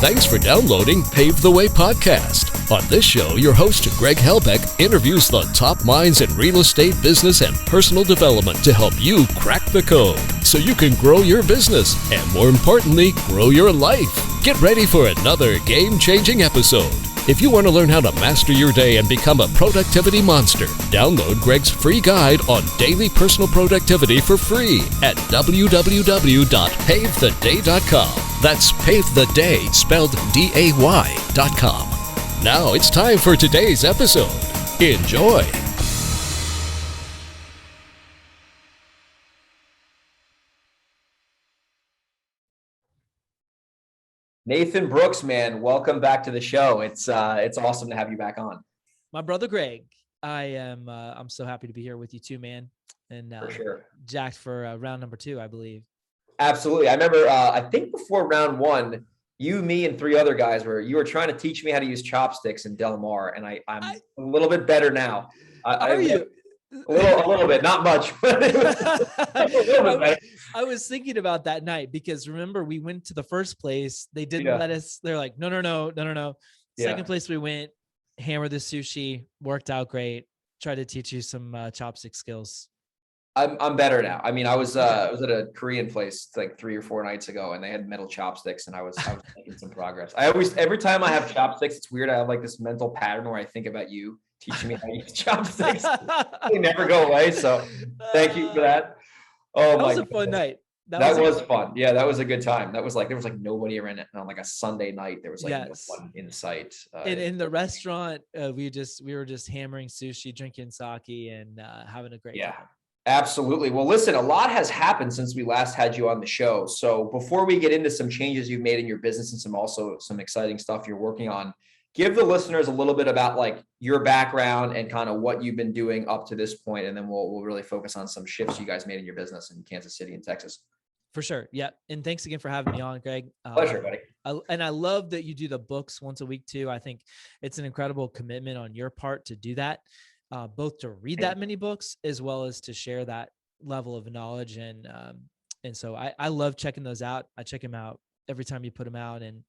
Thanks for downloading Pave The Way Podcast. On this show, your host, Greg Helbeck, interviews the top minds in real estate, business, and personal development to help you crack the code so you can grow your business and, more importantly, grow your life. Get ready for another game-changing episode. If you want to learn how to master your day and become a productivity monster, download Greg's free guide on daily personal productivity for free at www.pavetheday.com. That's Pave the Day, spelled DAY.com. Now it's time for today's episode. Enjoy. Nathan Brooks, man, welcome back to the show. It's awesome to have you back on. My brother Greg, I'm so happy to be here with you too, man. And For sure. jacked for round number 2, I believe. Absolutely. I remember, I think before round 1, you, me, and 3 other guys you were trying to teach me how to use chopsticks in Del Mar, and I'm a little bit better now. Are you? A little bit, not much, but it was a little bit better. I was thinking about that night because remember we went to the first place. They didn't let us. They're like, no. Second place we went, hammered the sushi, worked out great. Tried to teach you some chopstick skills. I'm better now. I mean, I was at a Korean place like 3 or 4 nights ago, and they had metal chopsticks, and I was making some progress. Every time I have chopsticks, it's weird. I have like this mental pattern where I think about you teaching me how to use chopsticks. They never go away. So thank you for that. Oh, that was a fun night. That was fun. Yeah, that was a good time. That was like, there was like nobody around it on like a Sunday night. There was like no one in sight. In the restaurant, we were just hammering sushi, drinking sake, and having a great time. Absolutely. Well, listen, a lot has happened since we last had you on the show. So before we get into some changes you've made in your business and some exciting stuff you're working on, give the listeners a little bit about like your background and kind of what you've been doing up to this point, and then we'll really focus on some shifts you guys made in your business in Kansas City and Texas. For sure. Yeah. And thanks again for having me on, Greg. Pleasure, buddy. And I love that you do the books once a week too. I think it's an incredible commitment on your part to do that, both to read that many books as well as to share that level of knowledge. And so I love checking those out. I check them out every time you put them out, and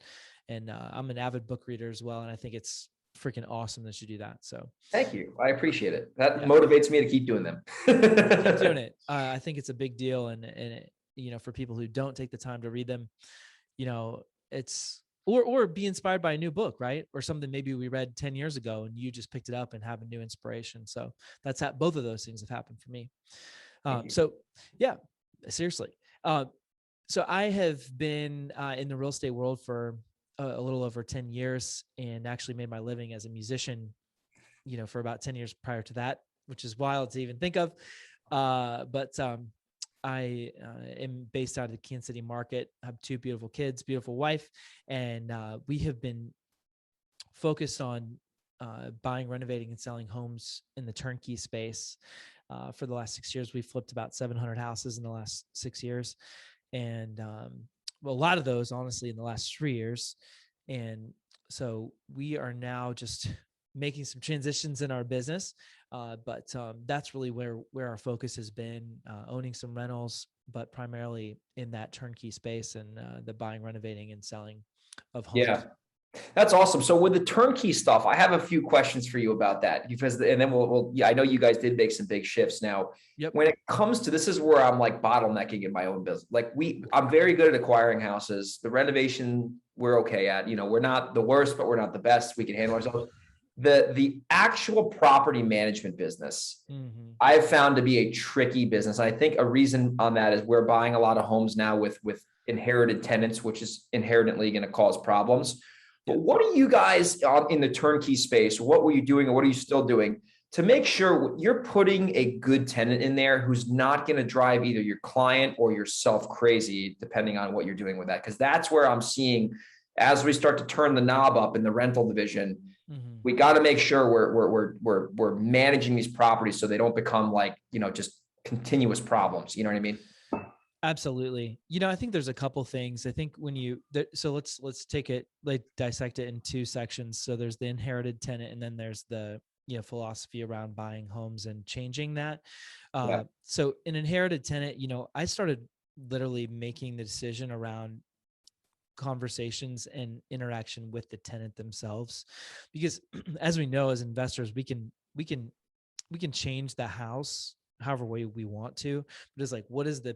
I'm an avid book reader as well. And I think it's freaking awesome that you do that. So thank you. I appreciate it. That motivates me to keep doing them. Keep doing it. I think it's a big deal. And for people who don't take the time to read them, it's, or be inspired by a new book, right? Or something maybe we read 10 years ago and you just picked it up and have a new inspiration. So that's both of those things have happened for me. So yeah, seriously. So I have been in the real estate world for a little over 10 years and actually made my living as a musician, for about 10 years prior to that, which is wild to even think of. But I am based out of the Kansas City market. I have 2 beautiful kids, beautiful wife, and we have been focused on buying, renovating, and selling homes in the turnkey space. For the last 6 years, we've flipped about 700 houses in the last 6 years. And a lot of those, honestly, in the last 3 years. And so we are now just making some transitions in our business. But that's really where our focus has been, owning some rentals, but primarily in that turnkey space and the buying, renovating, and selling of homes. Yeah. That's awesome. So with the turnkey stuff, I have a few questions for you about that and then I know you guys did make some big shifts now. Yep. When it comes to, this is where I'm like bottlenecking in my own business. Like I'm very good at acquiring houses. The renovation, we're okay at, we're not the worst, but we're not the best. We can handle ourselves. The actual property management business, I've found to be a tricky business. I think a reason on that is we're buying a lot of homes now with inherited tenants, which is inherently going to cause problems. But what are you guys in the turnkey space? What were you doing, or what are you still doing to make sure you're putting a good tenant in there who's not going to drive either your client or yourself crazy, depending on what you're doing with that? Because that's where I'm seeing, as we start to turn the knob up in the rental division, we got to make sure we're managing these properties so they don't become like, just continuous problems. You know what I mean? Absolutely. I think there's a couple things. I think so let's take it, like dissect it in 2 sections. So there's the inherited tenant, and then there's the, philosophy around buying homes and changing that. So an inherited tenant, I started literally making the decision around conversations and interaction with the tenant themselves, because as we know, as investors, we can change the house however way we want to, but it's like, what is the,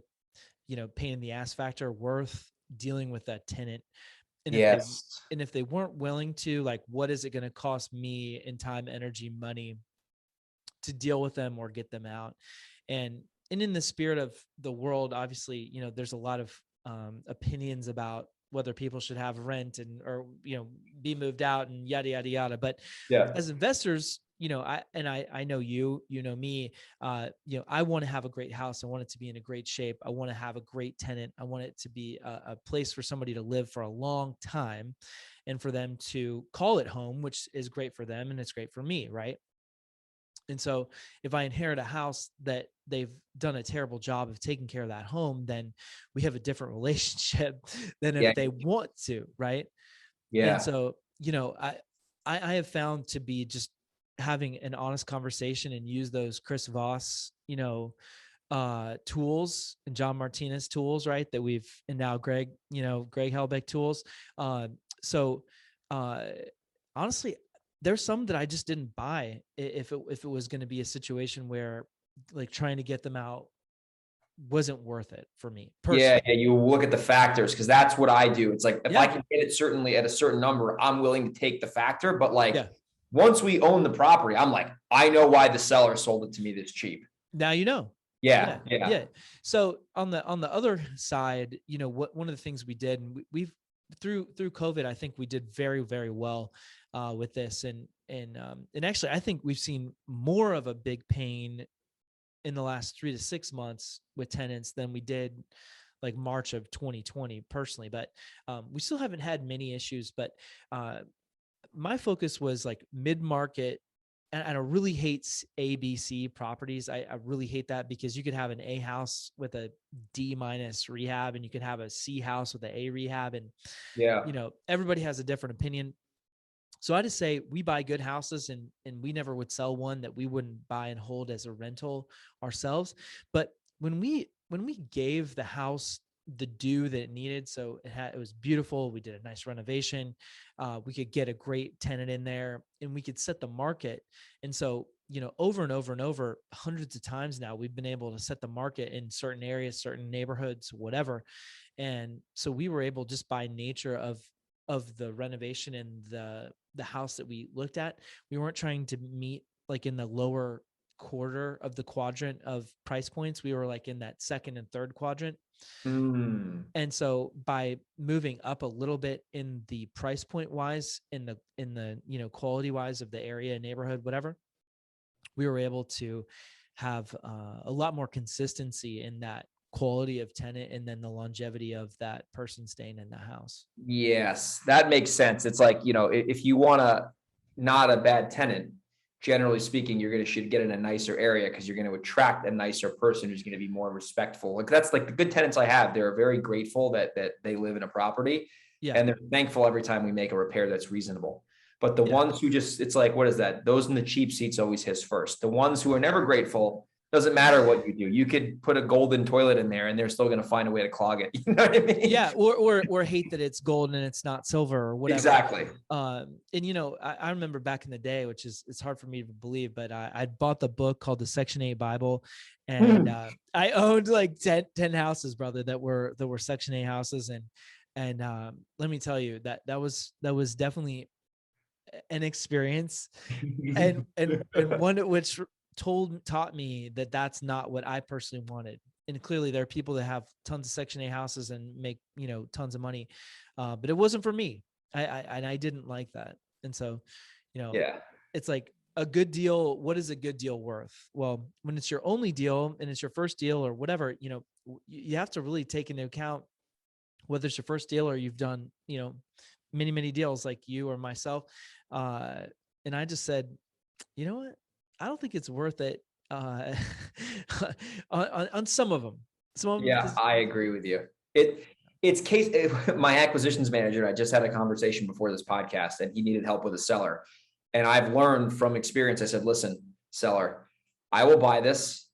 pain in the ass factor worth dealing with that tenant? And Yes. if they weren't willing to, like, what is it going to cost me in time, energy, money to deal with them or get them out? And in the spirit of the world, obviously, there's a lot of opinions about whether people should have rent or be moved out and yada, yada, yada. But Yeah. as investors, I know you know me, I want to have a great house. I want it to be in a great shape. I want to have a great tenant. I want it to be a place for somebody to live for a long time and for them to call it home, which is great for them and it's great for me. Right. And so if I inherit a house that they've done a terrible job of taking care of that home, then we have a different relationship than if they want to. Right. Yeah. And so, I have found to be just having an honest conversation and use those Chris Voss, tools and John Martinez tools, right? That and now Greg Helbeck tools. Honestly, there's some that I just didn't buy if it was going to be a situation where like trying to get them out wasn't worth it for me personally. Yeah, you look at the factors, because that's what I do. It's like, if I can get it certainly at a certain number, I'm willing to take the factor. But once we own the property, I'm like, I know why the seller sold it to me this cheap. Now Yeah. So on the other side, one of the things we did, and we've through COVID, I think we did very, very well with this, and actually, I think we've seen more of a big pain in the last 3 to 6 months with tenants than we did like March of 2020 personally, but we still haven't had many issues. But my focus was like mid-market, and I really hate ABC properties. I really hate that, because you could have an A house with a D- rehab, and you could have a C house with an A rehab, and everybody has a different opinion. So I just say we buy good houses, and we never would sell one that we wouldn't buy and hold as a rental ourselves. But when we gave the house the due that it needed, so it was beautiful. We did a nice renovation. We could get a great tenant in there, and we could set the market. And so, over and over and over, hundreds of times now, we've been able to set the market in certain areas, certain neighborhoods, whatever. And so we were able, just by nature of the renovation and the house that we looked at, we weren't trying to meet like in the lower quarter of the quadrant of price points. We were like in that second and third quadrant. And so by moving up a little bit in the price point wise, in the quality wise of the area, neighborhood, whatever, we were able to have a lot more consistency in that quality of tenant, and then the longevity of that person staying in the house. Yes, that makes sense. It's like, if you want to not a bad tenant, generally speaking, should get in a nicer area, because you're going to attract a nicer person who's going to be more respectful. Like, that's like the good tenants I have. They're very grateful that they live in a property, and they're thankful every time we make a repair that's reasonable. But the ones who it's like, what is that? Those in the cheap seats always hiss first. The ones who are never grateful, doesn't matter what you do. You could put a golden toilet in there and they're still going to find a way to clog it. You know what I mean? Yeah. Or hate that it's gold and it's not silver or whatever. Exactly. And I remember back in the day, which it's hard for me to believe, but I bought the book called the Section 8 Bible, and I owned like 10 houses, brother, that were Section 8 houses. And let me tell you that was definitely an experience, and one which taught me that that's not what I personally wanted. And clearly there are people that have tons of Section 8 houses and make, tons of money. But it wasn't for me. I didn't like that. And so, it's like a good deal. What is a good deal worth? Well, when it's your only deal and it's your first deal or whatever, you have to really take into account whether it's your first deal or you've done, many, many deals like you or myself. And I just said, you know what? I don't think it's worth it on some of them. I agree with you. My acquisitions manager, I just had a conversation before this podcast, and he needed help with a seller. And I've learned from experience, I said, listen, seller, I will buy this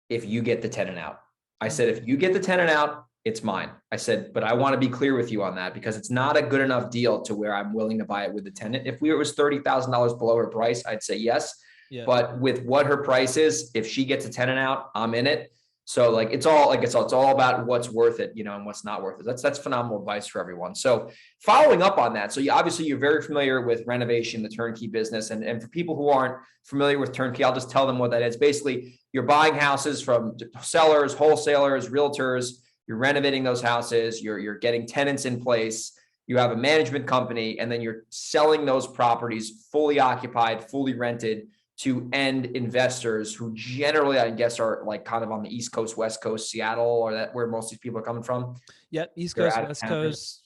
if you get the tenant out. I said, if you get the tenant out, it's mine. I said, but I want to be clear with you on that because it's not a good enough deal to where I'm willing to buy it with the tenant. If it was $30,000 below her price, I'd say yes. Yeah. But with what her price is, if she gets a tenant out, I'm in it. So like, it's all about what's worth it, and what's not worth it. That's phenomenal advice for everyone. So following up on that. So obviously you're very familiar with renovation, the turnkey business. And for people who aren't familiar with turnkey, I'll just tell them what that is. Basically, you're buying houses from sellers, wholesalers, realtors. You're renovating those houses. You're getting tenants in place. You have a management company, and then you're selling those properties fully occupied, fully rented to end investors who generally, I guess, are like kind of on the East Coast, West Coast, Seattle, or that where most of these people are coming from. Yep. East Coast, West Coast,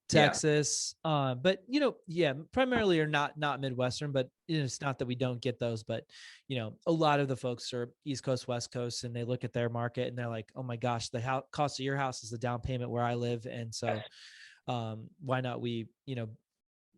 Texas. But primarily are not Midwestern, but it's not that we don't get those, but a lot of the folks are East Coast, West Coast, and they look at their market and they're like, oh my gosh, the cost of your house is the down payment where I live. And so why not we,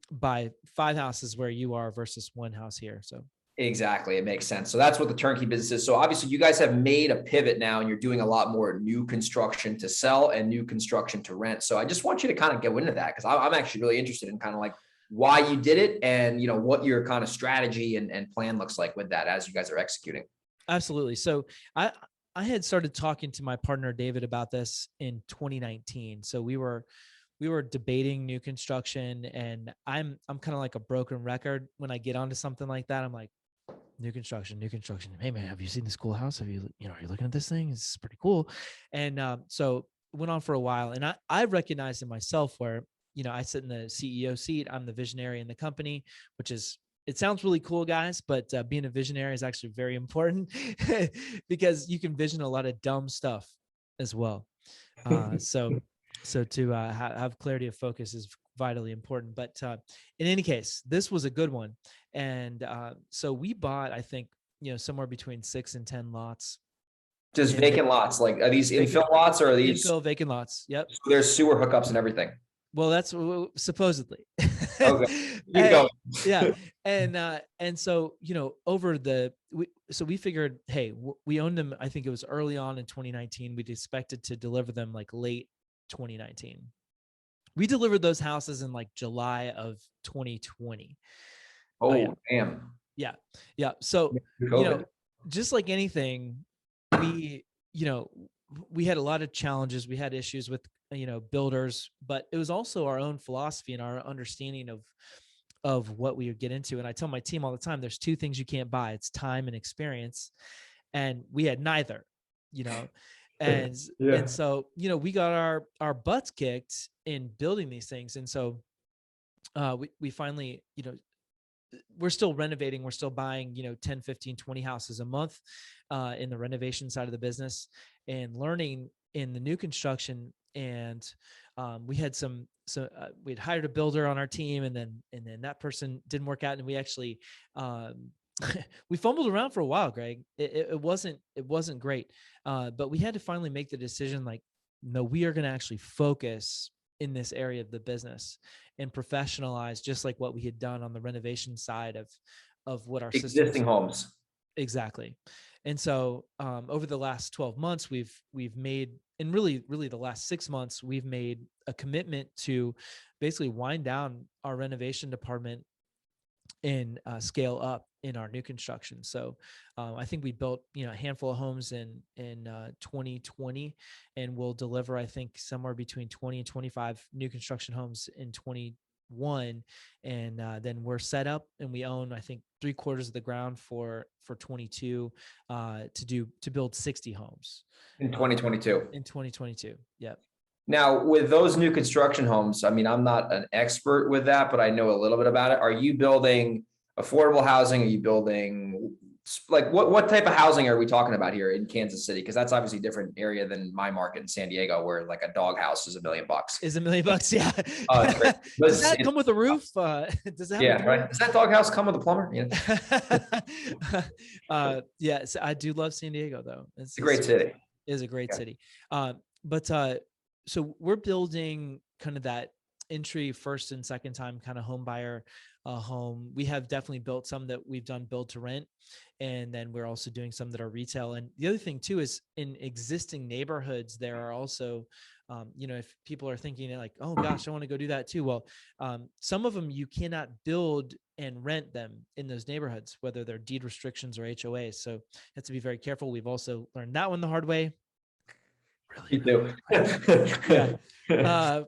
buy 5 houses where you are versus 1 house here. So exactly. It makes sense. So that's what the turnkey business is. So obviously you guys have made a pivot now and you're doing a lot more new construction to sell and new construction to rent. So I just want you to kind of go into that because I'm actually really interested in kind of like why you did it and, what your kind of strategy and plan looks like with that as you guys are executing. Absolutely. So I had started talking to my partner, David, about this in 2019. So we were debating new construction, and I'm kind of like a broken record when I get onto something like that. I'm like, new construction. Hey man, have you seen this cool house? Are you looking at this thing? It's pretty cool. And so it went on for a while, and I recognized in myself where, I sit in the CEO seat. I'm the visionary in the company, which is, it sounds really cool, guys, but being a visionary is actually very important because you can vision a lot of dumb stuff as well. So to have clarity of focus is vitally important. But in any case, this was a good one. And so we bought, I think, somewhere between 6 and 10 lots. Just vacant lots. Like, are these infill lots or are these infill vacant lots? Yep. So there's sewer hookups and everything. Well, that's supposedly. Okay. Keep going. Yeah. And so, we figured, hey, we owned them. I think it was early on in 2019. We'd expected to deliver them like late 2019. We delivered those houses in like July of 2020. Oh, yeah. Damn. Yeah. Yeah. So, just like anything, we had a lot of challenges. We had issues with, builders, but it was also our own philosophy and our understanding of what we would get into. And I tell my team all the time, there's 2 things you can't buy. It's time and experience. And we had neither, and so, we got our butts kicked in building these things. And so we finally, we're still renovating. We're still buying, 10, 15, 20 houses a month in the renovation side of the business and learning in the new construction. And we had we'd hired a builder on our team, and then that person didn't work out. And we actually, we fumbled around for a while, Greg. It wasn't great. But we had to finally make the decision, like, no, we are going to actually focus in this area of the business and professionalize, just like what we had done on the renovation side of what our existing homes. Exactly. And so over the last 12 months, we've made, and really the last 6 months, we've made a commitment to basically wind down our renovation department and scale up in our new construction. So I think we built, a handful of homes in 2020, and we'll deliver, I think, somewhere between 20 and 25 new construction homes in 21. And then we're set up and we own, I think, 3/4 of the ground for 22 to build 60 homes in 2022. In 2022. Yep. Now, with those new construction homes, I mean, I'm not an expert with that, but I know a little bit about it. Are you building affordable housing? Are you building, like, what type of housing are we talking about here in Kansas City? Because that's obviously a different area than my market in San Diego, where like a dog house is $1 million. Is $1 million? Yeah. Does that come with a roof? Does that? Yeah, right. Does that dog house come with a plumber? Yeah. So I do love San Diego, though. It's a great city. It is a great city. So we're building kind of that entry first and second time kind of home buyer home. We have definitely built some that we've done build to rent, and then we're also doing some that are retail. And the other thing too is in existing neighborhoods, there are also If people are thinking like, oh gosh, I want to go do that too. Well, some of them you cannot build and rent them in those neighborhoods, whether they're deed restrictions or HOAs. So you have to be very careful. We've also learned that one the hard way. Really? Yeah.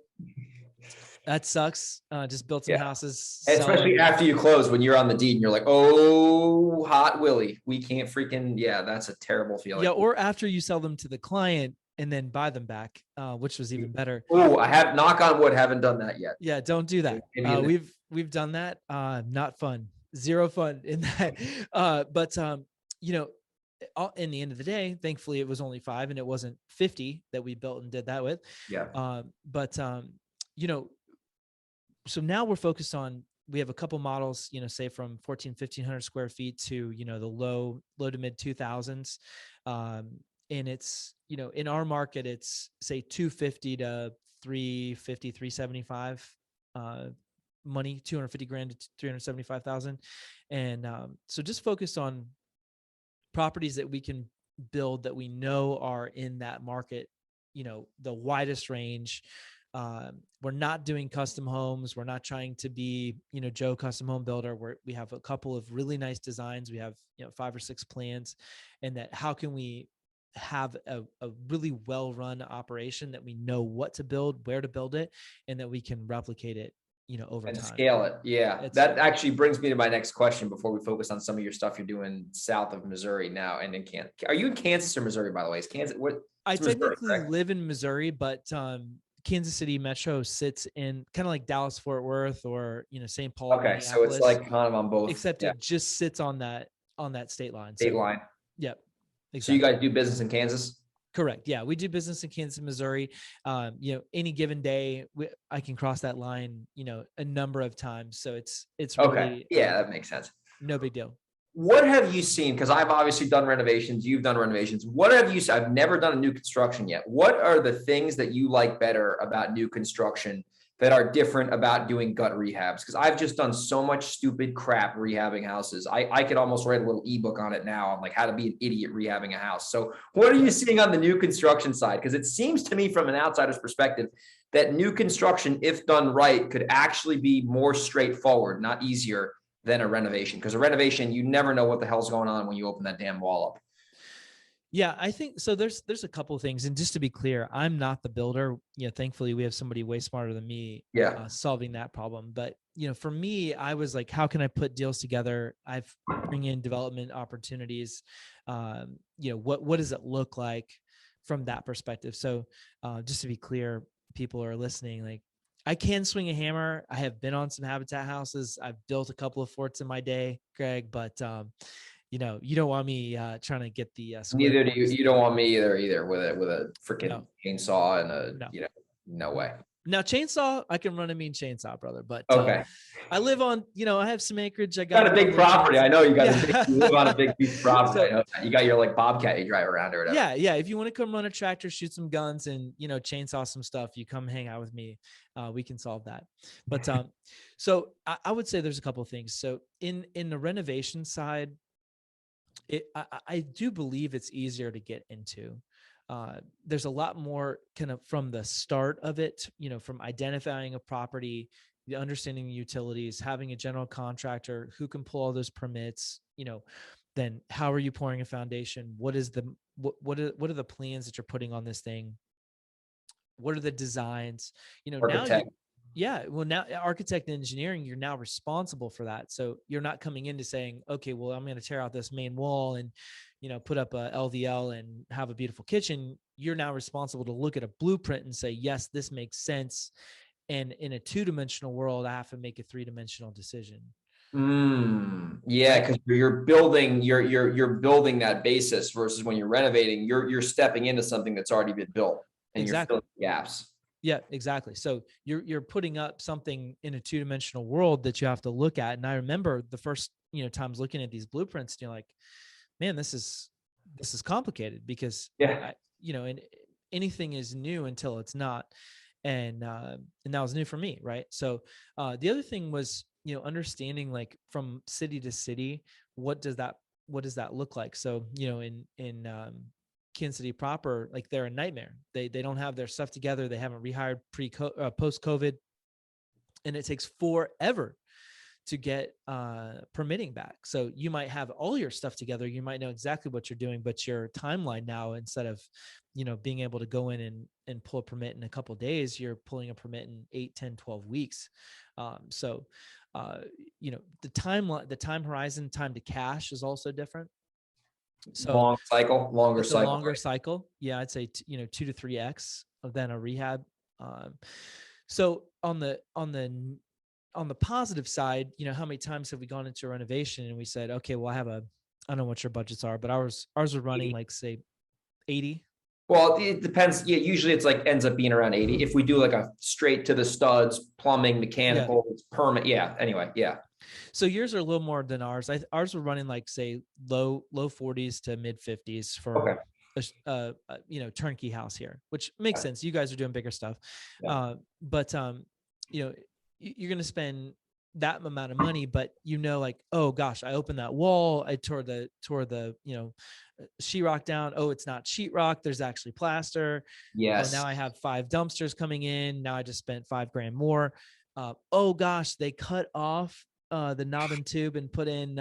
That sucks. Just built some houses. Especially after you close, when you're on the deed and you're like, oh, hot Willie, we can't freaking, that's a terrible feeling. Yeah. Or after you sell them to the client and then buy them back, which was even better. Oh, I have, knock on wood, haven't done that yet. Yeah. Don't do that. We've done that. Not fun. Zero fun in that. In the end of the day, thankfully it was only 5 and it wasn't 50 that we built and did that with. Yeah. So now we're focused on, we have a couple models, say from 1,500 square feet to, the low to mid 2000s. And it's, in our market, it's say 250 to 350, 375, money, 250 grand to 375,000. And, so just focus on properties that we can build that we know are in that market, the widest range. We're not doing custom homes. We're not trying to be, Joe custom home builder. We have a couple of really nice designs. We have, 5 or 6 plans, and that how can we have a really well-run operation that we know what to build, where to build it, and that we can replicate it, over and time. Scale it. Yeah. That actually brings me to my next question before we focus on some of your stuff you're doing south of Missouri now and in Kansas. Are you in Kansas or Missouri, by the way? Is Kansas what? I technically live in Missouri, but Kansas City Metro sits in kind of like Dallas, Fort Worth, or St. Paul. Okay, so it's like kind of on both, except it just sits on that state line. State line. Yep. Exactly. So you guys do business in Kansas? Correct. Yeah, we do business in Kansas and Missouri. Any given day, I can cross that line, a number of times. So it's really, okay. Yeah, that makes sense. No big deal. What have you seen? Because I've obviously done renovations. You've done renovations. What have you? I've never done a new construction yet. What are the things that you like better about new construction that are different about doing gut rehabs? Because I've just done so much stupid crap rehabbing houses. I could almost write a little ebook on it now on like how to be an idiot rehabbing a house. So what are you seeing on the new construction side? Because it seems to me from an outsider's perspective that new construction, if done right, could actually be more straightforward, not easier than a renovation. Because a renovation, you never know what the hell's going on when you open that damn wall up. Yeah, I think so. There's a couple of things, and just to be clear, I'm not the builder. Thankfully, we have somebody way smarter than me, solving that problem. But for me, I was like, how can I put deals together? I've bring in development opportunities. What does it look like from that perspective? So, just to be clear, people are listening. Like, I can swing a hammer. I have been on some habitat houses. I've built a couple of forts in my day, Greg, but you don't want me trying to get the neither do you. You don't want me either with a freaking chainsaw and no way. Now chainsaw, I can run a mean chainsaw, brother. But okay, I live on, I have some acreage. I got a big property. I know you got you live on a big piece of property. I know that. You got your like Bobcat you drive around or whatever. Yeah. If you want to come run a tractor, shoot some guns, and chainsaw some stuff, you come hang out with me. We can solve that. But so I would say there's a couple of things. So in the renovation side, I do believe it's easier to get into. There's a lot more kind of from the start of it, from identifying a property, the understanding the utilities, having a general contractor who can pull all those permits, then how are you pouring a foundation? What are the plans that you're putting on this thing? What are the designs? Now architect and engineering, you're now responsible for that. So you're not coming into saying, okay, well, I'm going to tear out this main wall and, put up a LVL and have a beautiful kitchen. You're now responsible to look at a blueprint and say, yes, this makes sense. And in a 2-dimensional world, I have to make a 3-dimensional decision. Yeah, because you're building that basis versus when you're renovating, you're stepping into something that's already been built and you're filling gaps. Yeah, exactly. So you're putting up something in a 2-dimensional world that you have to look at. And I remember the first, times looking at these blueprints, and you're like, man, this is complicated because, and anything is new until it's not. And that was new for me. Right. So the other thing was, understanding like from city to city, what does that look like? So, in Kansas City proper, like they're a nightmare. They don't have their stuff together. They haven't rehired post COVID, and it takes forever to get permitting back. So you might have all your stuff together. You might know exactly what you're doing, but your timeline now, instead of, being able to go in and pull a permit in a couple of days, you're pulling a permit in 8, 10, 12 weeks. The time horizon, time to cash is also different. So longer cycle. Longer cycle. Yeah. I'd say, 2 to 3x than a rehab. So on the positive side, how many times have we gone into a renovation and we said, okay, well, I don't know what your budgets are, but ours are running 80. Like say 80. Well, it depends. Yeah, usually it's like ends up being around 80. If we do like a straight to the studs, plumbing, mechanical, it's permit. Yeah. Anyway. Yeah. So yours are a little more than ours. Ours were running like say low 40s to mid 50s for a turnkey house here, which makes sense. You guys are doing bigger stuff. Yeah. You're going to spend that amount of money, but like, oh gosh, I opened that wall. I tore the sheetrock down. Oh, it's not sheetrock. There's actually plaster. Yes. Oh, now I have 5 dumpsters coming in. Now I just spent $5,000 more. Oh gosh, they cut off the knob and tube and put in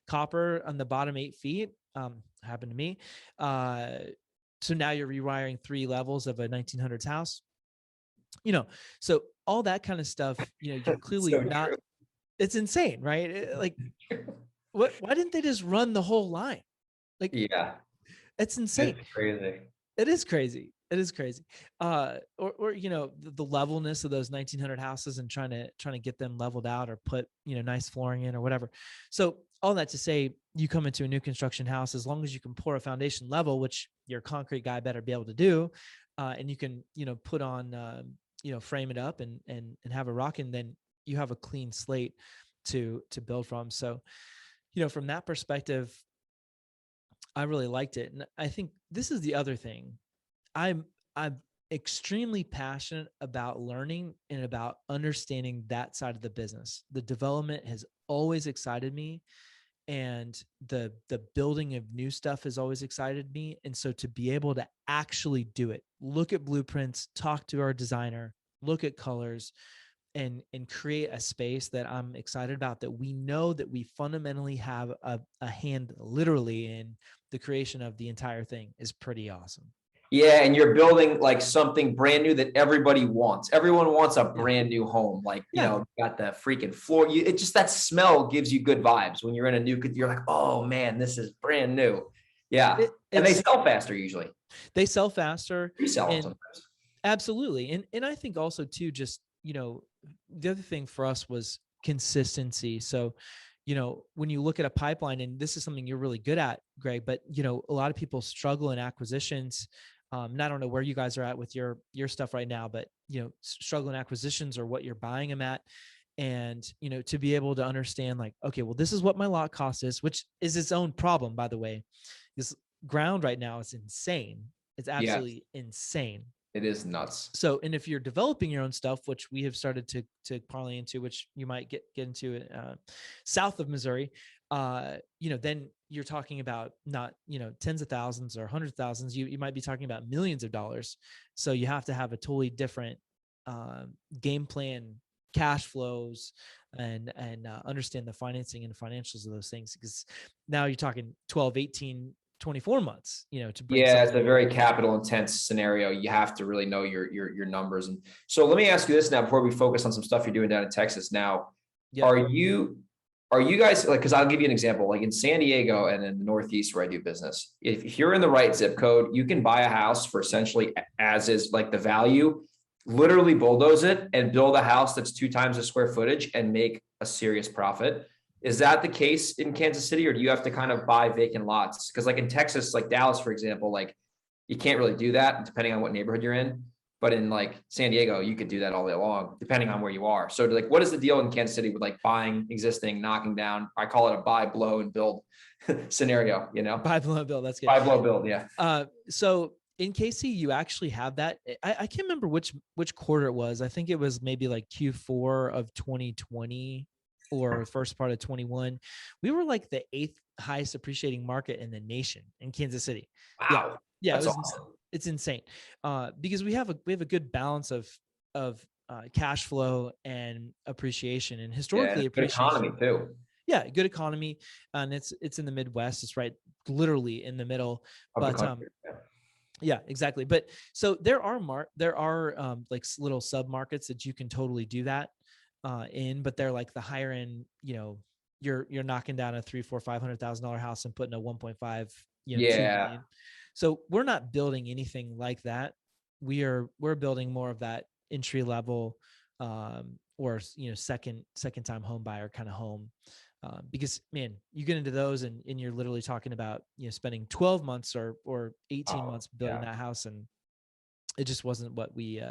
copper on the bottom 8 feet. Happened to me. So now you're rewiring 3 levels of a 1900s house. So all that kind of stuff, you clearly so not, true. It's insane, right? Like why didn't they just run the whole line? Like, yeah, it's insane. It's crazy. It is crazy. It is crazy. Or the levelness of those 1900 houses and trying to get them leveled out or put, nice flooring in or whatever. So all that to say, you come into a new construction house, as long as you can pour a foundation level, which your concrete guy better be able to do, and you can, put on, frame it up and have a rock, and then you have a clean slate to build from. So, from that perspective, I really liked it. And I think this is the other thing. I'm extremely passionate about learning and about understanding that side of the business. The development has always excited me, and the building of new stuff has always excited me. And so to be able to actually do it, look at blueprints, talk to our designer, look at colors, and create a space that I'm excited about, that we know that we fundamentally have a hand literally in the creation of the entire thing, is pretty awesome. Yeah. And you're building like something brand new that everybody wants. Everyone wants a brand new home. Like, got the freaking floor. It just, that smell gives you good vibes when you're in a new, you're like, oh man, this is brand new. Yeah. And they sell faster usually. They sell faster. Resell sometimes. Absolutely. And I think also too, just, the other thing for us was consistency. So, when you look at a pipeline, and this is something you're really good at, Greg, but, a lot of people struggle in acquisitions. And I don't know where you guys are at with your stuff right now, but, struggle in acquisitions or what you're buying them at. And, to be able to understand like, okay, well, this is what my lot cost is, which is its own problem, by the way. This ground right now is insane. It's absolutely insane. It is nuts. So, and if you're developing your own stuff, which we have started to parlay into, which you might get into south of Missouri, then you're talking about not, tens of thousands or hundreds of thousands. You might be talking about millions of dollars. So you have to have a totally different game plan, cash flows, and understand the financing and financials of those things, because now you're talking 12, 18, 24 months, to bring. Yeah, it's a very capital intense scenario. You have to really know your numbers. And so let me ask you this now, before we focus on some stuff you're doing down in Texas now. Yep. Are you guys, like, because I'll give you an example, like in San Diego and in the Northeast where I do business, if you're in the right zip code, you can buy a house for essentially as is, like the value, literally bulldoze it and build a house that's 2 times the square footage and make a serious profit. Is that the case in Kansas City, or do you have to kind of buy vacant lots? Because like in Texas, like Dallas, for example, like you can't really do that depending on what neighborhood you're in. But in like San Diego, you could do that all day long, depending on where you are. So like, what is the deal in Kansas City with like buying existing, knocking down? I call it a buy, blow, and build scenario, Buy, blow, and build. That's good. Buy, blow, build. Yeah. So in KC, you actually have that. I can't remember which quarter it was. I think it was maybe like Q4 of 2020. Or first part of 21, we were like the 8th highest appreciating market in the nation in Kansas City. Wow. Yeah, That's awesome. It's insane. Because we have a good balance of cash flow and appreciation, and Yeah, historically good economy appreciation. too. Yeah, good economy, and it's in the Midwest. It's right, literally in the middle. Of the But country. yeah, exactly. But so there are like little sub markets that you can totally do that in, but they're like the higher end. You're knocking down a $300,000-$500,000 house and putting a 1.5, 2 Yeah. million. So we're not building anything like that. We're building more of that entry level, or second time home buyer kind of home. Because man, you get into those and you're literally talking about, spending 12 months or 18 months building that house. And it just wasn't what we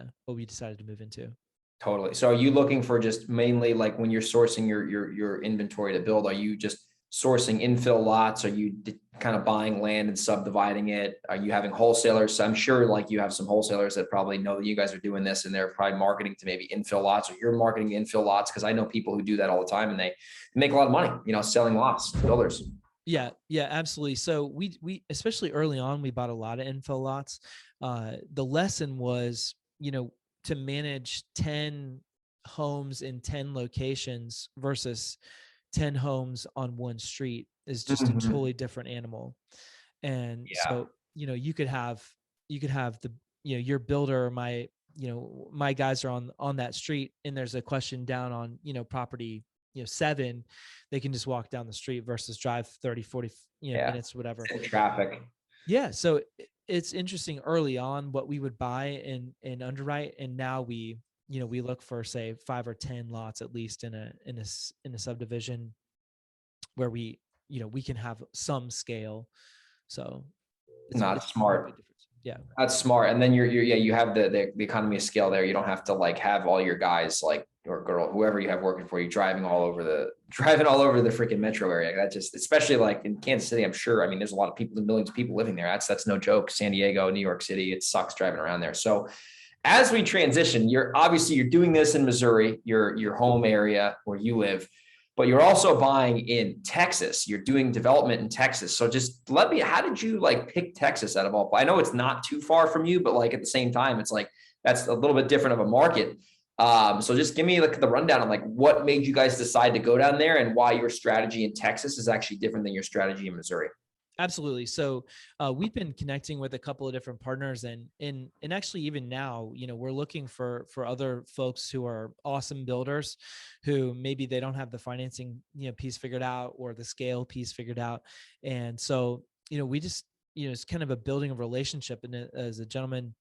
decided to move into. Totally. So are you looking for just mainly like when you're sourcing your inventory to build, are you just sourcing infill lots? Are you kind of buying land and subdividing it? Are you having wholesalers? So I'm sure like you have some wholesalers that probably know that you guys are doing this and they're probably marketing to maybe infill lots, or you're marketing to infill lots. Cause I know people who do that all the time and they make a lot of money, selling lots to builders. Yeah, absolutely. So we especially early on, we bought a lot of infill lots. The lesson was, to manage 10 homes in 10 locations versus 10 homes on one street is just a totally different animal. And so, you could have the, your builder, my guys are on that street, and there's a question down on, property, 7, they can just walk down the street versus drive 30, 40, minutes, whatever. Traffic. Yeah. So it's interesting early on what we would buy and underwrite. And now we look for, say, 5 or 10 lots, at least in a subdivision where we can have some scale. So It's smart. Yeah. That's smart. And then you have the economy of scale there. You don't have to like have all your guys like, or girl, whoever you have working for you, driving all over the freaking metro area. That just, especially like in Kansas City, I'm sure. I mean, there's a lot of people, millions of people living there. That's no joke. San Diego, New York City, it sucks driving around there. So as we transition, you're doing this in Missouri, your home area where you live, but you're also buying in Texas. You're doing development in Texas. So just how did you like pick Texas out of all? I know it's not too far from you, but like at the same time, it's like, that's a little bit different of a market. So just give me like the rundown on like what made you guys decide to go down there and why your strategy in Texas is actually different than your strategy in Missouri. Absolutely. So we've been connecting with a couple of different partners, and actually even now, we're looking for other folks who are awesome builders, who maybe they don't have the financing piece figured out or the scale piece figured out, and so we just it's kind of a building a relationship. And as a gentleman,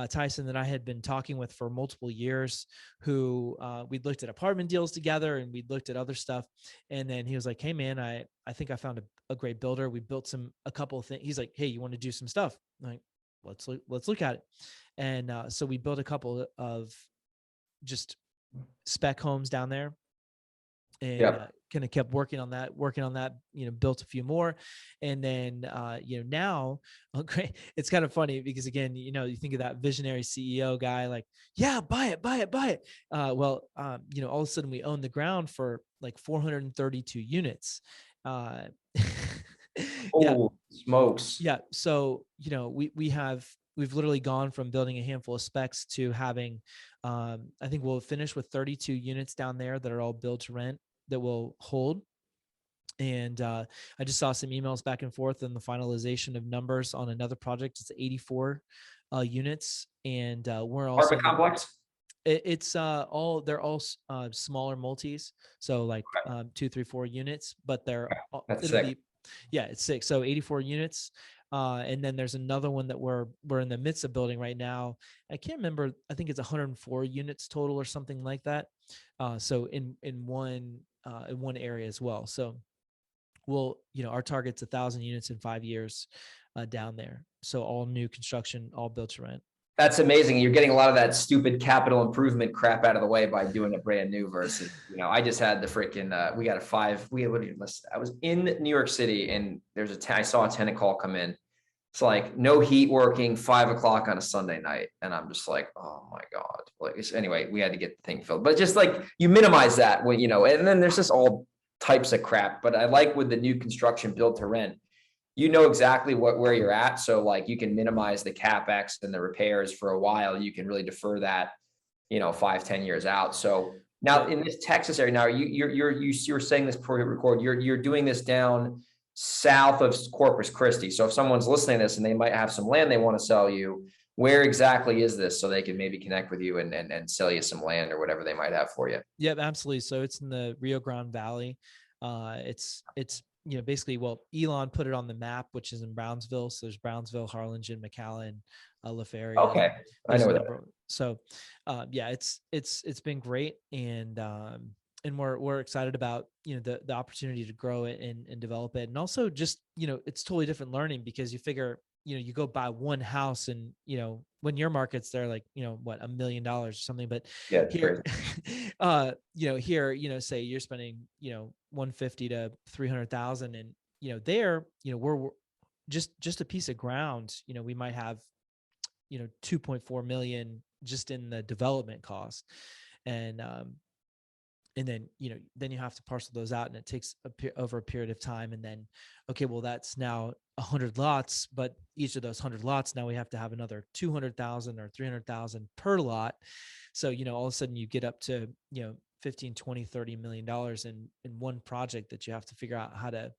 Tyson, that I had been talking with for multiple years, who we'd looked at apartment deals together and we'd looked at other stuff. And then he was like, hey man, I think I found a great builder. We built a couple of things. He's like, hey, you want to do some stuff? I'm like, let's look at it. And so we built a couple of just spec homes down there, and kind of kept working on that, built a few more. And then, now, okay, it's kind of funny because again, you think of that visionary CEO guy, like, yeah, buy it. Well, all of a sudden we own the ground for like 432 units. Oh, smokes. Yeah. So, we've literally gone from building a handful of specs to having, I think we'll finish with 32 units down there that are all build to rent that will hold. And I just saw some emails back and forth on the finalization of numbers on another project. It's 84 units, and we're also apartment complex. It's they're all smaller multis, so like 2, 3, 4 units, but they're That's sick. It's 6, so 84 units. And then there's another one that we're in the midst of building right now. I can't remember. I think it's 104 units total or something like that. So in one area as well. So our target's 1,000 units in 5 years down there. So all new construction, all built to rent. That's amazing. You're getting a lot of that stupid capital improvement crap out of the way by doing it brand new versus, I just had the freaking, I was in New York City and I saw a tenant call come in. It's like no heat working, 5 o'clock on a Sunday night. And I'm just like, oh my God. Like, anyway, we had to get the thing filled, but just like you minimize that when, and then there's just all types of crap. But I like with the new construction built to rent, you know exactly where you're at. So like you can minimize the CapEx and the repairs for a while. You can really defer that, 5-10 years out. So now in this Texas area, now you're saying this before you record, you're doing this down south of Corpus Christi. So if someone's listening to this and they might have some land they want to sell you, where exactly is this so they can maybe connect with you and sell you some land or whatever they might have for you? Yeah, absolutely. So it's in the Rio Grande Valley. It's basically, well, Elon put it on the map, which is in Brownsville. So there's Brownsville, Harlingen, McAllen, LaFerrier. Okay, I know that. So, yeah, it's been great, and we're excited about the opportunity to grow it and develop it, and also just it's totally different learning, because you figure you go buy one house and when your markets they're like what, $1 million or something, but Yeah, here here say you're spending 150 to 300,000, and there we're just a piece of ground, we might have 2.4 million just in the development cost, and then then you have to parcel those out, and it takes over a period of time, and then okay, well, that's now 100 lots, but each of those 100 lots, now we have to have another 200,000 or 300,000 per lot. So all of a sudden you get up to 15, 20, $30 million in one project that you have to figure out how to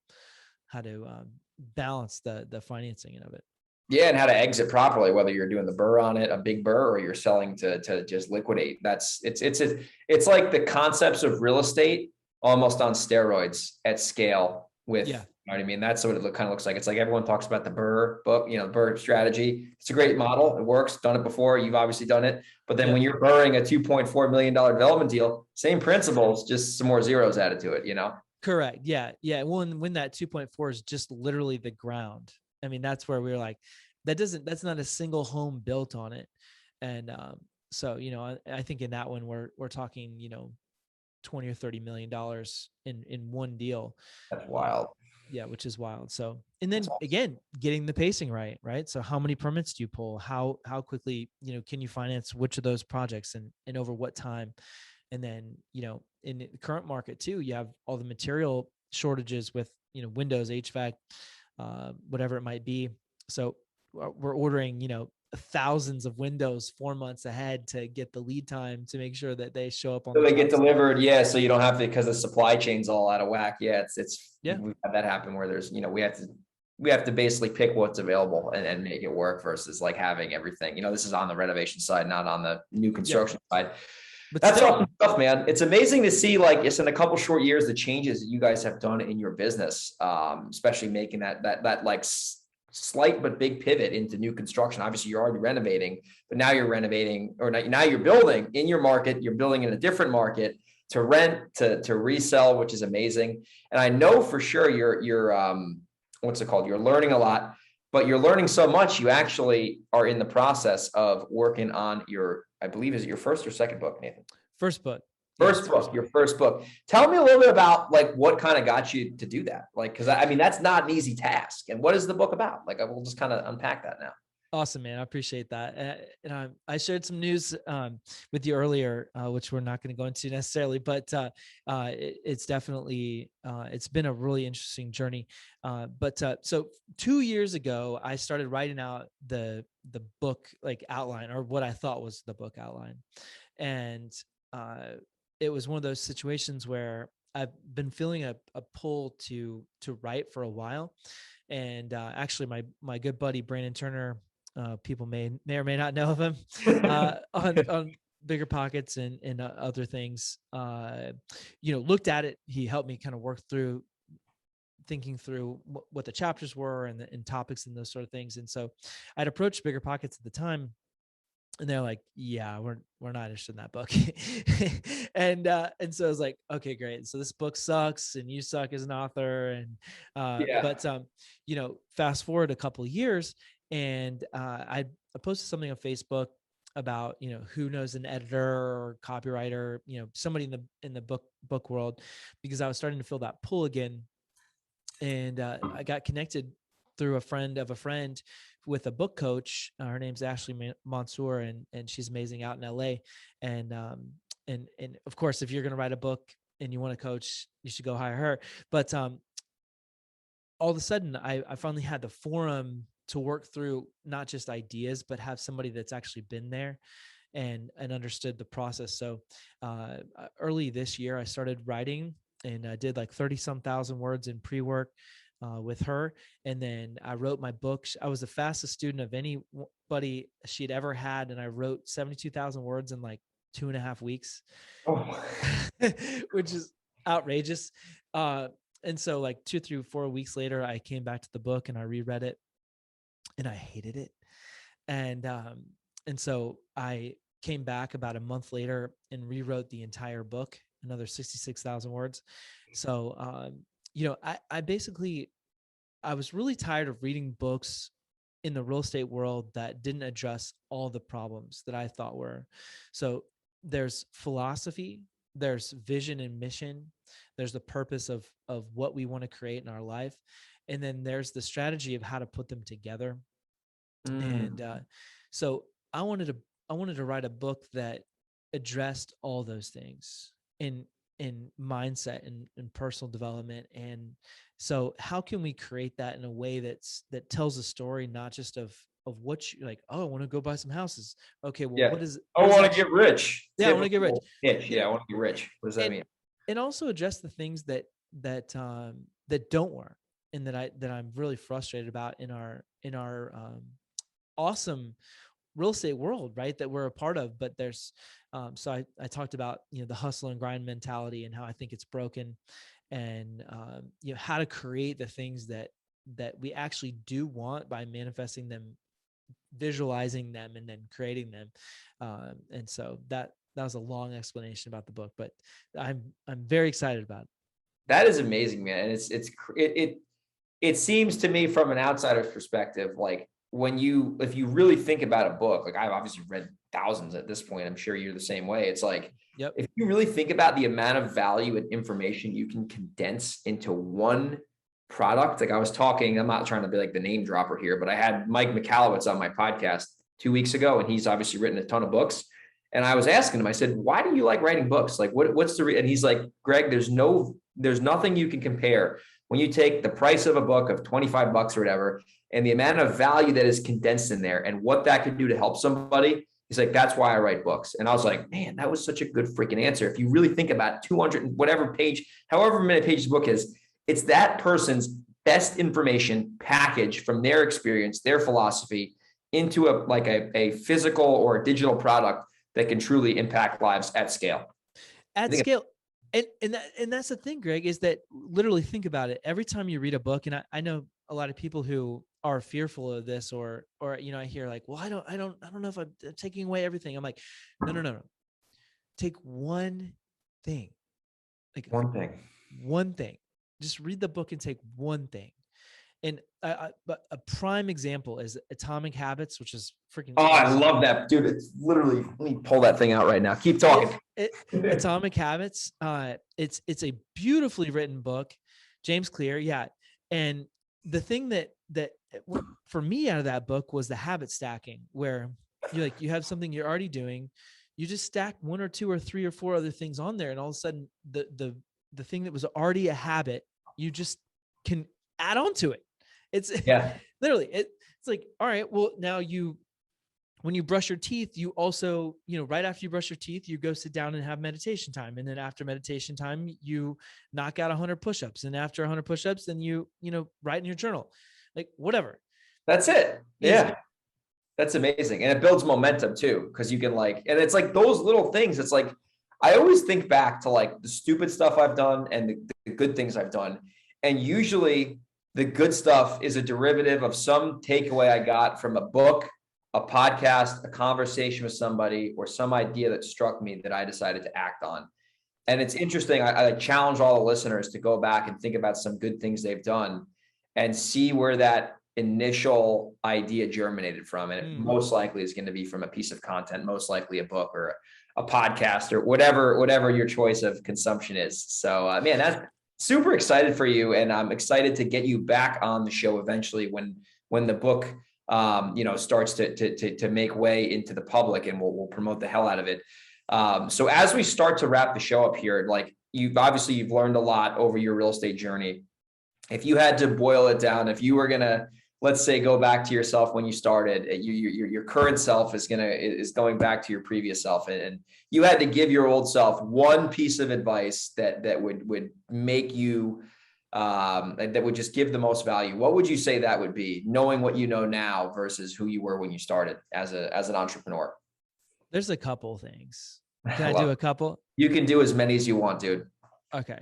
balance the financing of it. Yeah, and how to exit properly, whether you're doing the burr on it, a big burr, or you're selling to just liquidate. It's like the concepts of real estate almost on steroids at scale with, you know what I mean? That's what it kind of looks like. It's like everyone talks about the burr book, burr strategy. It's a great model. It works. Done it before. You've obviously done it. But then when you're burring a $2.4 million development deal, same principles, just some more zeros added to it, Correct. Yeah. Yeah. When that 2.4 is just literally the ground. I mean, that's where we're like, that's not a single home built on it. And so, I think in that one, we're talking, 20 or $30 million in one deal. That's wild. Yeah, which is wild. So, and then again, getting the pacing right. So how many permits do you pull? How quickly, can you finance which of those projects and over what time? And then, in the current market too, you have all the material shortages with, windows, HVAC, whatever it might be. So we're ordering, thousands of windows 4 months ahead to get the lead time to make sure that they show up on. So they get delivered. Yeah. So you don't have to, because the supply chain's all out of whack. Yeah. We've had that happen where there's, we have to basically pick what's available and make it work versus like having everything, this is on the renovation side, not on the new construction side. But that's awesome stuff, man. It's amazing to see, like, it's in a couple short years, the changes that you guys have done in your business, especially making that like slight but big pivot into new construction. Obviously, you're already renovating, but now you're renovating, or now you're building in your market. You're building in a different market to rent, to resell, which is amazing. And I know for sure you're what's it called? You're learning a lot, but you're learning so much. You actually are in the process of working on your, I believe, is it your first or second book, Nathan? First book. Your first book. Tell me a little bit about like what kind of got you to do that. Like, cause I mean, that's not an easy task. And what is the book about? Like, I will just kind of unpack that now. Awesome, man. I appreciate that. And I shared some news with you earlier, which we're not going to go into necessarily, but it's definitely, it's been a really interesting journey. So 2 years ago, I started writing out the book, like outline, or what I thought was the book outline. And it was one of those situations where I've been feeling a pull to write for a while. And actually my good buddy, Brandon Turner, people may or may not know of him on Bigger Pockets and other things, looked at it. He helped me kind of work through thinking through what the chapters were and topics and those sort of things. And so I'd approached Bigger Pockets at the time, and they're like, yeah, we're not interested in that book. and so I was like, okay, great. So this book sucks and you suck as an author. And, fast forward a couple of years, and I posted something on Facebook about, who knows an editor or copywriter, somebody in the book world, because I was starting to feel that pull again. And I got connected through a friend of a friend with a book coach. Her name's Ashley Mansour, and she's amazing out in LA. And of course, if you're going to write a book and you want a coach, you should go hire her. But all of a sudden I finally had the forum to work through not just ideas, but have somebody that's actually been there and understood the process. So early this year, I started writing and I did like 30 some thousand words in pre-work with her. And then I wrote my book. I was the fastest student of anybody she'd ever had. And I wrote 72,000 words in like 2.5 weeks, Oh. which is outrageous. And so like 2 through 4 weeks later, I came back to the book and I reread it and I hated it. And so I came back about a month later and rewrote the entire book, another 66,000 words. So, I was really tired of reading books in the real estate world that didn't address all the problems that I thought were. So there's philosophy, there's vision and mission, there's the purpose of what we want to create in our life. And then there's the strategy of how to put them together. And so I wanted to write a book that addressed all those things in mindset and personal development. And so how can we create that in a way that tells a story, not just of what you like, oh, I want to go buy some houses. Okay, well, what is it? I want to get rich. Yeah, I want to get rich. Yeah, I want to get rich. What does that mean? And also address the things that don't work and that I'm really frustrated about in our awesome real estate world, right, that we're a part of. But there's so I talked about the hustle and grind mentality and how I think it's broken, and how to create the things that we actually do want by manifesting them, visualizing them, and then creating them. And so that was a long explanation about the book, but I'm very excited about it. That is amazing, man. And it seems to me from an outsider's perspective, like if you really think about a book, like I've obviously read thousands at this point, I'm sure you're the same way. It's like, yep. If you really think about the amount of value and information you can condense into one product, like I was talking, I'm not trying to be like the name dropper here, but I had Mike Michalowicz on my podcast 2 weeks ago, and he's obviously written a ton of books. And I was asking him, I said, why do you like writing books? Like what's and he's like, Greg, there's nothing you can compare when you take the price of a book of $25 or whatever, and the amount of value that is condensed in there and what that could do to help somebody. He's like, that's why I write books. And I was like, man, that was such a good freaking answer. If you really think about 200 and whatever page, however many pages the book is, it's that person's best information packaged from their experience, their philosophy into a physical or a digital product that can truly impact lives at scale. At scale. And that's the thing, Greg, is that literally think about it. Every time you read a book, and I know a lot of people who are fearful of this, or I hear like, well, I don't know if I'm taking away everything. I'm like, no. Take one thing. Like one thing. Just read the book and take one thing. And but a prime example is Atomic Habits, which is freaking. Oh, awesome. I love that, dude. It's literally, let me pull that thing out right now. Keep talking. Atomic Habits. It's a beautifully written book, James Clear. Yeah. And the thing that for me out of that book was the habit stacking, where you have something you're already doing, you just stack 1 or 2 or 3 or 4 other things on there, and all of a sudden the thing that was already a habit, you just can add on to it. It's literally, it's like, all right, well, now when you brush your teeth, you also, right after you brush your teeth, you go sit down and have meditation time. And then after meditation time, you knock out 100 push-ups. And after 100 push-ups, then you write in your journal, like whatever. That's it. Yeah. That's amazing. And it builds momentum too. Cause you can and it's like those little things. It's like, I always think back to like the stupid stuff I've done and the good things I've done. And usually the good stuff is a derivative of some takeaway I got from a book, a podcast, a conversation with somebody, or some idea that struck me that I decided to act on. And it's interesting. I challenge all the listeners to go back and think about some good things they've done and see where that initial idea germinated from. And it most likely is going to be from a piece of content, most likely a book or a podcast or whatever your choice of consumption is. So, man, that's super excited for you. And I'm excited to get you back on the show eventually when the book starts to make way into the public, and we'll promote the hell out of it. So as we start to wrap the show up here, like you've learned a lot over your real estate journey. if you had to boil it down, if you were going to, let's say, go back to yourself when you started, your current self is going back to your previous self, and you had to give your old self one piece of advice that would make you, that would just give the most value, what would you say that would be, knowing what you know now versus who you were when you started as an entrepreneur? There's a couple things. Can I do a couple? You can do as many as you want, dude. Okay.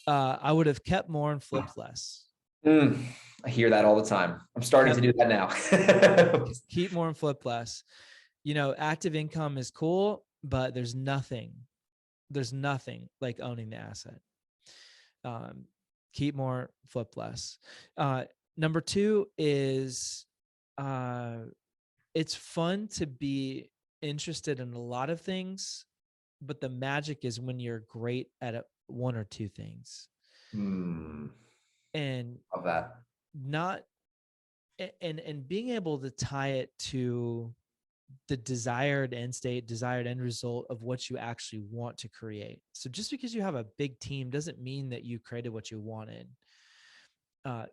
I would have kept more and flipped less. I hear that all the time. I'm starting to do that now. Keep more and flip less. Active income is cool, but there's nothing like owning the asset. Keep more, flip less. Number two is it's fun to be interested in a lot of things, but the magic is when you're great at one or two things. And love that. And being able to tie it to the desired end state, desired end result of what you actually want to create. So just because you have a big team doesn't mean that you created what you wanted.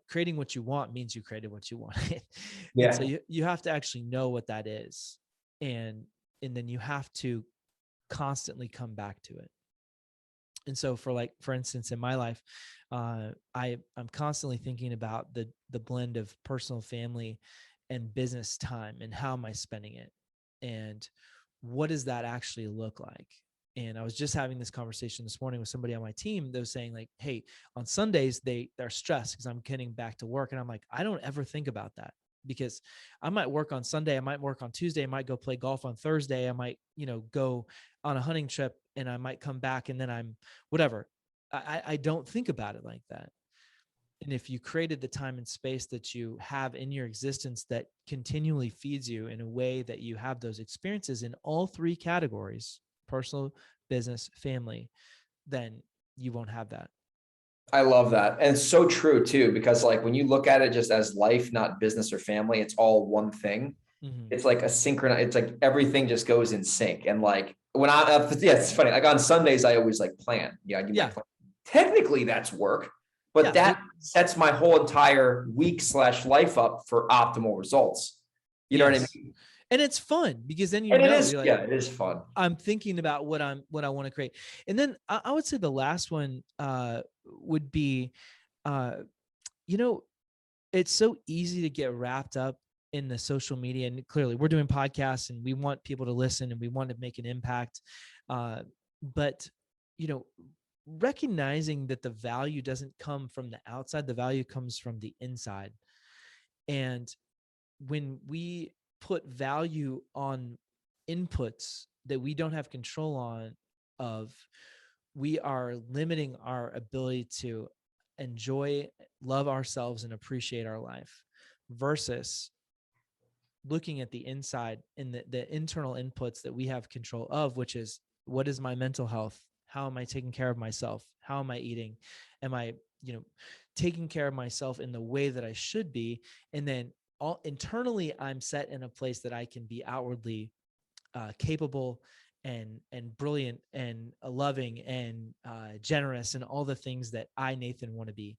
Creating what you want means you created what you wanted. Yeah. And so you have to actually know what that is. And then you have to constantly come back to it. And so for instance, in my life, I'm constantly thinking about the blend of personal, family, and business time, and how am I spending it, and what does that actually look like? And I was just having this conversation this morning with somebody on my team that was saying, like, hey, on Sundays they're stressed because I'm getting back to work, and I'm like, I don't ever think about that, because I might work on Sunday, I might work on Tuesday, I might go play golf on Thursday, I might, go on a hunting trip, and I might come back and then I'm whatever. I don't think about it like that. And if you created the time and space that you have in your existence that continually feeds you in a way that you have those experiences in all three categories, personal, business, family, then you won't have that. I love that. And it's so true too, because like when you look at it just as life, not business or family, it's all one thing. Mm-hmm. It's like it's like everything just goes in sync. And like it's funny. Like on Sundays, I always like plan. Plan. Technically that's work, but that sets my whole entire week / life up for optimal results. You know what I mean? And it's fun because then it is fun. I'm thinking about what I want to create. And then I would say the last one would be, it's so easy to get wrapped up in the social media, and clearly we're doing podcasts and we want people to listen and we want to make an impact. But, recognizing that the value doesn't come from the outside, the value comes from the inside. And when we put value on inputs that we don't have control of, we are limiting our ability to enjoy, love ourselves, and appreciate our life, versus looking at the inside and the internal inputs that we have control of, which is, what is my mental health? How am I taking care of myself? How am I eating? Am I, taking care of myself in the way that I should be? And then internally, I'm set in a place that I can be outwardly capable and brilliant and loving and generous and all the things that I, Nathan, want to be.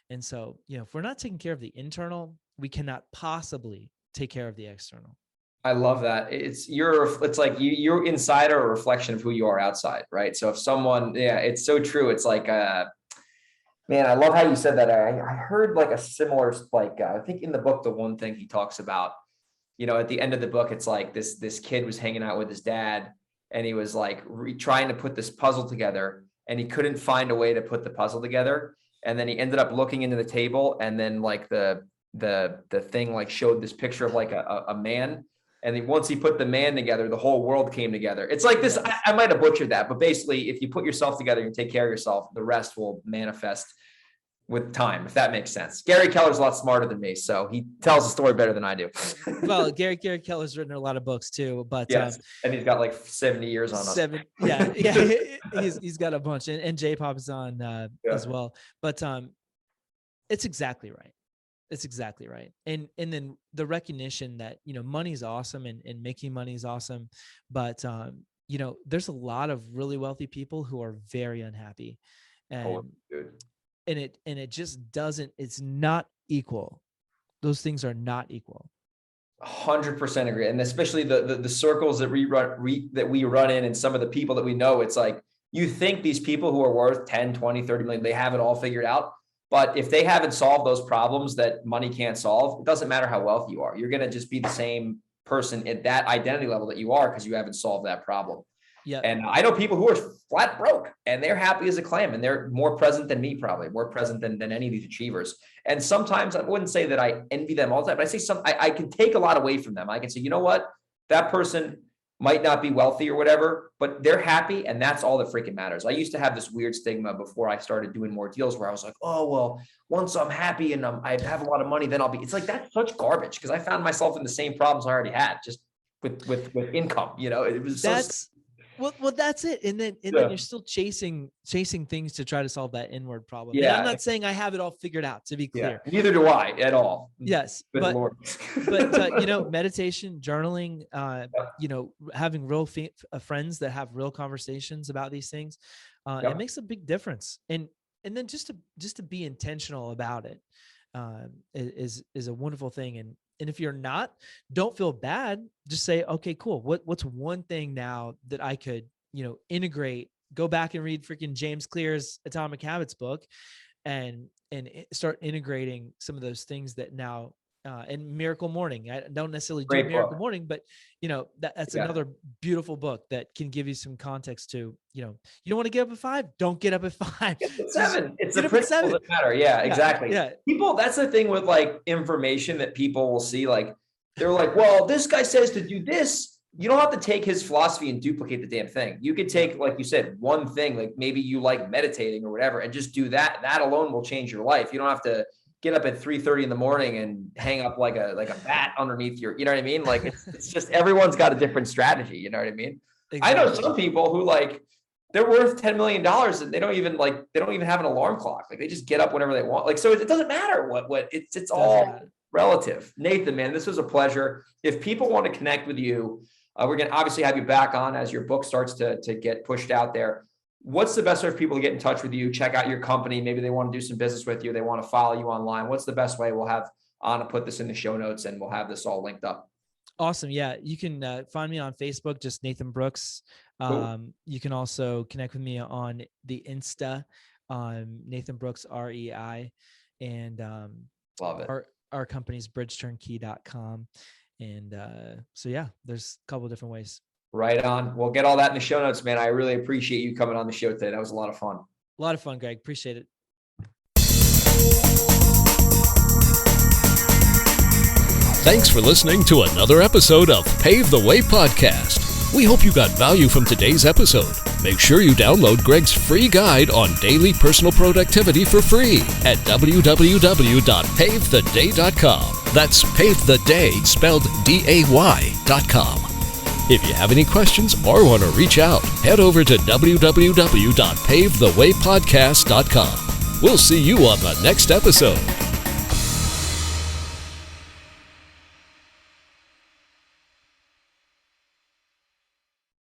And so, if we're not taking care of the internal, we cannot possibly take care of the external. I love that. It's like you're inside are a reflection of who you are outside, right? So if someone, it's so true. It's like, man, I love how you said that. I heard like a similar, like, I think in the book, the one thing he talks about, at the end of the book, it's like this kid was hanging out with his dad, and he was like trying to put this puzzle together, and he couldn't find a way to put the puzzle together. And then he ended up looking into the table, and then like the thing like showed this picture of like a man. And then once he put the man together, the whole world came together. It's like this, I might have butchered that, but basically if you put yourself together and take care of yourself, the rest will manifest with time, if that makes sense. Gary Keller's a lot smarter than me, so he tells the story better than I do. Well, Gary Keller's written a lot of books too, but yes, and he's got like 70 years on us. He's got a bunch, and J-Pop is on as well. But it's exactly right. It's exactly right. And then the recognition that, money's awesome and making money is awesome. But, there's a lot of really wealthy people who are very unhappy. And and it just doesn't, it's not equal. Those things are not equal. 100% agree. And especially the circles that we run in, and some of the people that we know, it's like, you think these people who are worth 10, 20, 30 million, they have it all figured out. But if they haven't solved those problems that money can't solve, it doesn't matter how wealthy you are. You're going to just be the same person at that identity level that you are, because you haven't solved that problem. Yeah. And I know people who are flat broke and they're happy as a clam, and they're more present than me, probably more present than any of these achievers. And sometimes I wouldn't say that I envy them all the time, but I say I can take a lot away from them. I can say, you know what, that person might not be wealthy or whatever, but they're happy, and that's all that freaking matters. I used to have this weird stigma before I started doing more deals, where I was like, oh, well, once I'm happy and I have a lot of money, then I'll be. It's like, that's such garbage, because I found myself in the same problems I already had, just with income. It was Well, that's it. And then you're still chasing things to try to solve that inward problem. Yeah. And I'm not saying I have it all figured out, to be clear. Yeah. Neither do I at all. Yes. But meditation, journaling, having real friends that have real conversations about these things, it makes a big difference. And then just to be intentional about it is a wonderful thing. And if you're not, don't feel bad. Just say, okay, cool. What's one thing now that I could, integrate, go back and read freaking James Clear's Atomic Habits book and start integrating some of those things that now, and Miracle Morning. I don't necessarily do Miracle Morning, but that's another beautiful book that can give you some context to, you don't want to get up at 5, don't get up at 5. Get at 7. It's the principles that matter. Yeah, exactly. Yeah. People, that's the thing with like information that people will see. Like, they're like, well, this guy says to do this. You don't have to take his philosophy and duplicate the damn thing. You could take, like you said, one thing, like maybe you like meditating or whatever, and just do that. That alone will change your life. You don't have to get up at 3:30 in the morning and hang up like a bat underneath your, you know what I mean? Like, it's just, everyone's got a different strategy. You know what I mean? Exactly. I know some people who, like, they're worth $10 million and they don't even have an alarm clock. Like, they just get up whenever they want. Like, so it doesn't matter it's all relative. Nathan, man, this was a pleasure. If people want to connect with you, we're going to obviously have you back on as your book starts to get pushed out there. What's the best way for people to get in touch with you, check out your company? Maybe they want to do some business with you. They want to follow you online. What's the best way? We'll have Anna put this in the show notes and we'll have this all linked up. Awesome. Yeah. You can find me on Facebook, just Nathan Brooks. Cool. You can also connect with me on the Insta, Nathan Brooks, REI. And love it. Our company's bridgeturnkey.com. And so, yeah, there's a couple of different ways. Right on. We'll get all that in the show notes, man. I really appreciate you coming on the show today. That was a lot of fun. A lot of fun, Greg. Appreciate it. Thanks for listening to another episode of Pave the Way Podcast. We hope you got value from today's episode. Make sure you download Greg's free guide on daily personal productivity for free at www.pavetheday.com. That's Pave the Day, spelled DAY.com. If you have any questions or want to reach out, head over to www.pavethewaypodcast.com. We'll see you on the next episode.